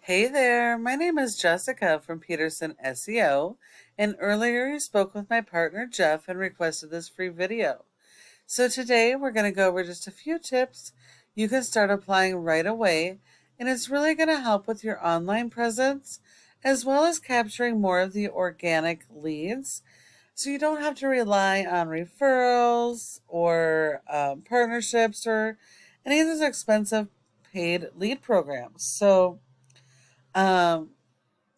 Hey there, my name is Jessica from Peterson SEO, and earlier you spoke with my partner Jeff and requested this free video. So today we're going to go over just a few tips you can start applying right away, and it's really going to help with your online presence as well as capturing more of the organic leads. So you don't have to rely on referrals or partnerships or any of those expensive paid lead programs. Um,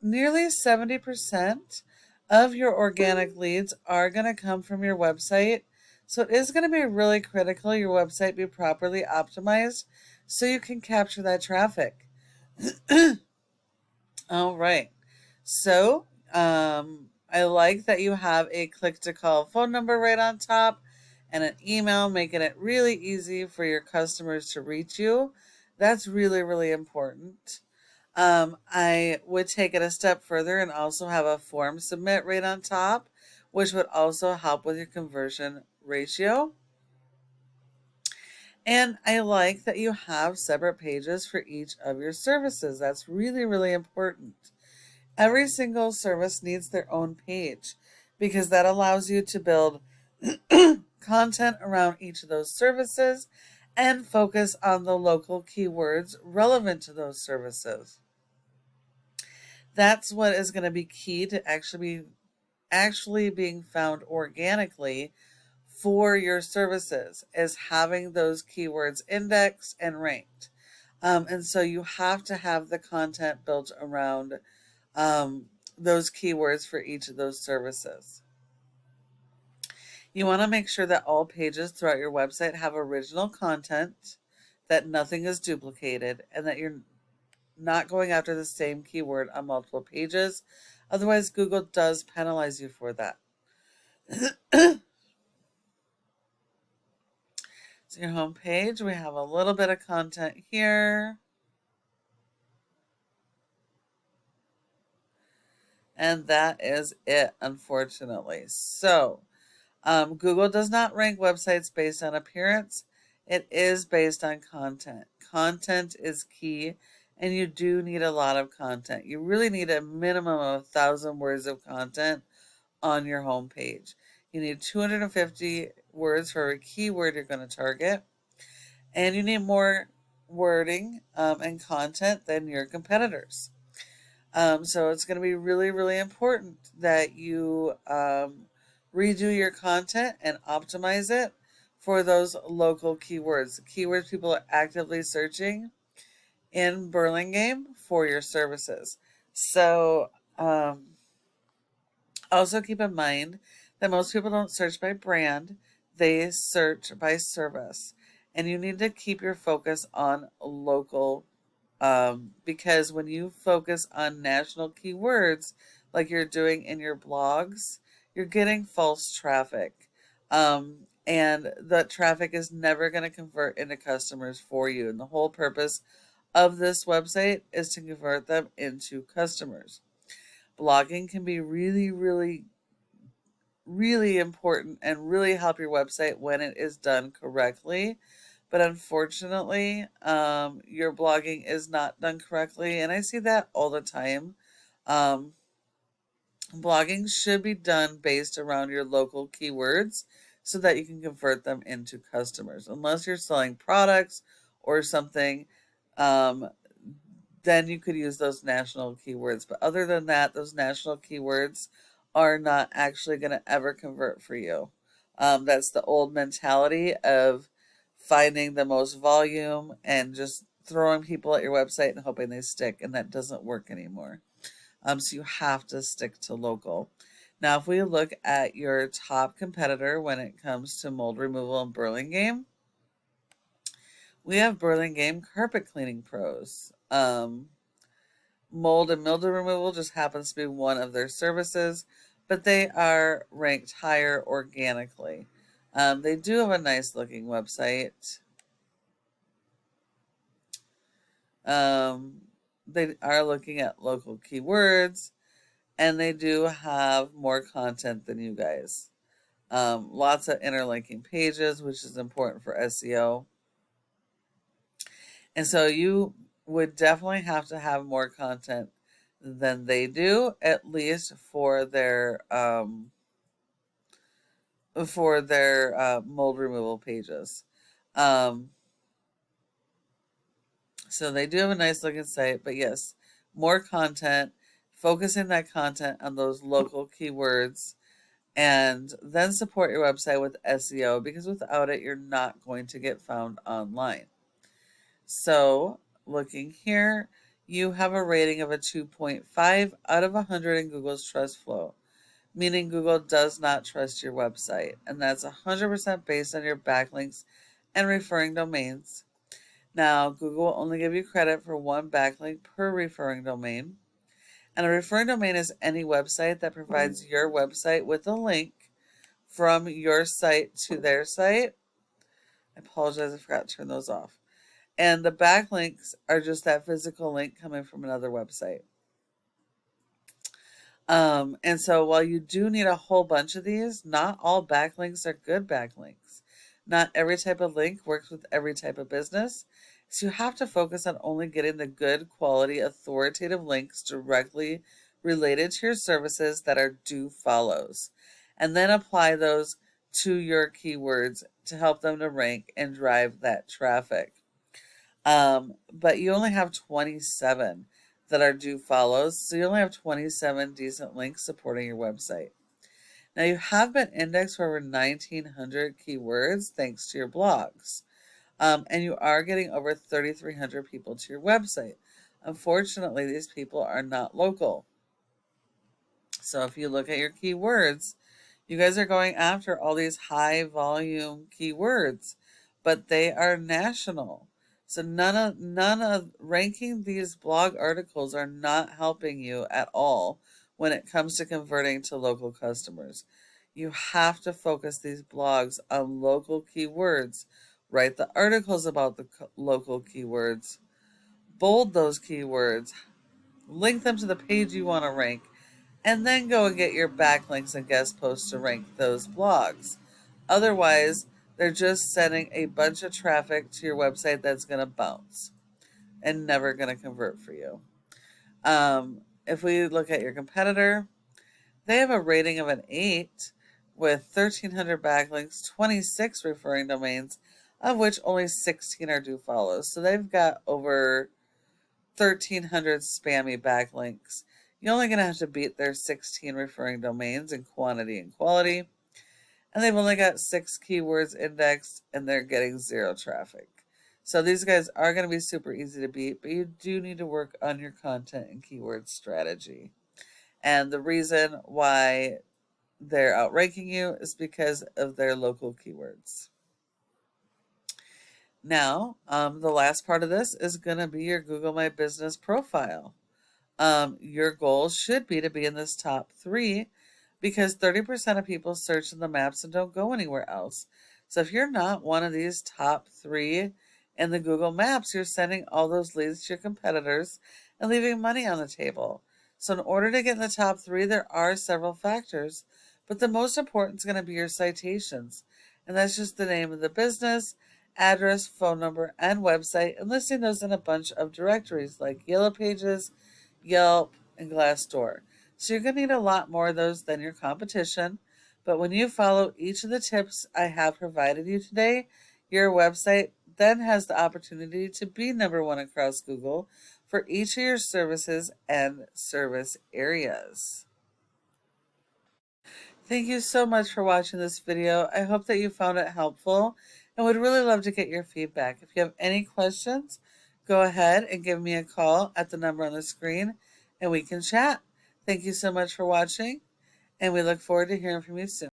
Nearly 70% of your organic leads are going to come from your website. So it is going to be really critical your website be properly optimized so you can capture that traffic. All right. So I like that you have a click to call phone number right on top and an email, making it really easy for your customers to reach you. That's really, really important. I would take it a step further and also have a form submit right on top, which would also help with your conversion ratio. And I like that you have separate pages for each of your services. That's really, really important. Every single service needs their own page because that allows you to build content around each of those services and focus on the local keywords relevant to those services. That's what is going to be key to actually being found organically for your services, is having those keywords indexed and ranked. And so you have to have the content built around those keywords for each of those services. You want to make sure that all pages throughout your website have original content, that nothing is duplicated, and that you're not going after the same keyword on multiple pages. Otherwise, Google does penalize you for that. So your home page, we have a little bit of content here. And that is it, unfortunately. So Google does not rank websites based on appearance. It is based on content. Content is key, and you do need a lot of content. You really need a minimum of 1,000 words of content on your home page. You need 250 words for a keyword you're going to target, and you need more wording and content than your competitors. So it's going to be really, really important that you redo your content and optimize it for those local keywords. Keywords people are actively searching in Burlingame for your services. So also keep in mind that most people don't search by brand, they search by service. And you need to keep your focus on local, because when you focus on national keywords, like you're doing in your blogs, you're getting false traffic. And that traffic is never going to convert into customers for you. And the whole purpose of this website is to convert them into customers. Blogging can be really, really, really important and really help your website when it is done correctly. But unfortunately, your blogging is not done correctly, and I see that all the time. Um, Blogging should be done based around your local keywords so that you can convert them into customers. Unless you're selling products or something, um, then you could use those national keywords. But other than that, those national keywords are not actually going to ever convert for you. That's the old mentality of finding the most volume and just throwing people at your website and hoping they stick, and that doesn't work anymore. So you have to stick to local. Now, if we look at your top competitor when it comes to mold removal in Burlingame, we have Burlingame Carpet Cleaning Pros. Mold and mildew removal just happens to be one of their services, but they are ranked higher organically. They do have a nice looking website. They are looking at local keywords, and they do have more content than you guys. Lots of interlinking pages, which is important for SEO. And so you would definitely have to have more content than they do, at least for their mold removal pages. Um, so they do have a nice looking site, but yes, more content, focusing that content on those local keywords, and then support your website with SEO, because without it, you're not going to get found online. So, looking here, you have a rating of a 2.5 out of 100 in Google's Trust Flow, meaning Google does not trust your website, and that's 100% based on your backlinks and referring domains. Now, Google will only give you credit for one backlink per referring domain, and a referring domain is any website that provides your website with a link from your site to their site. I apologize, I forgot to turn those off. And the backlinks are just that physical link coming from another website. And so while you do need a whole bunch of these, not all backlinks are good backlinks. Not every type of link works with every type of business. So you have to focus on only getting the good quality authoritative links directly related to your services that are do follows. And then apply those to your keywords to help them to rank and drive that traffic. But you only have 27 that are do follows, so you only have 27 decent links supporting your website. Now, you have been indexed for over 1,900 keywords thanks to your blogs, and you are getting over 3,300 people to your website. Unfortunately, these people are not local. So if you look at your keywords, you guys are going after all these high volume keywords, but they are national. So none of ranking these blog articles are not helping you at all when it comes to converting to local customers. You have to focus these blogs on local keywords. Write the articles about the local keywords. Bold those keywords. Link them to the page you want to rank, and then go and get your backlinks and guest posts to rank those blogs. Otherwise, they're just sending a bunch of traffic to your website that's going to bounce and never going to convert for you. If we look at your competitor, they have a rating of an 8 with 1,300 backlinks, 26 referring domains, of which only 16 are do follows. So they've got over 1,300 spammy backlinks. You're only going to have to beat their 16 referring domains in quantity and quality. And they've only got 6 keywords indexed, and they're getting 0 traffic. So these guys are going to be super easy to beat, but you do need to work on your content and keyword strategy. And the reason why they're outranking you is because of their local keywords. Now, the last part of this is going to be your Google My Business profile. Your goal should be to be in this top 3, because 30% of people search in the maps and don't go anywhere else. So if you're not one of these top 3 in the Google Maps, you're sending all those leads to your competitors and leaving money on the table. So in order to get in the top 3, there are several factors, but the most important is going to be your citations. And that's just the name of the business, address, phone number, and website, and listing those in a bunch of directories like Yellow Pages, Yelp, and Glassdoor. So you're going to need a lot more of those than your competition. But when you follow each of the tips I have provided you today, your website then has the opportunity to be number 1 across Google for each of your services and service areas. Thank you so much for watching this video. I hope that you found it helpful and would really love to get your feedback. If you have any questions, go ahead and give me a call at the number on the screen and we can chat. Thank you so much for watching, and we look forward to hearing from you soon.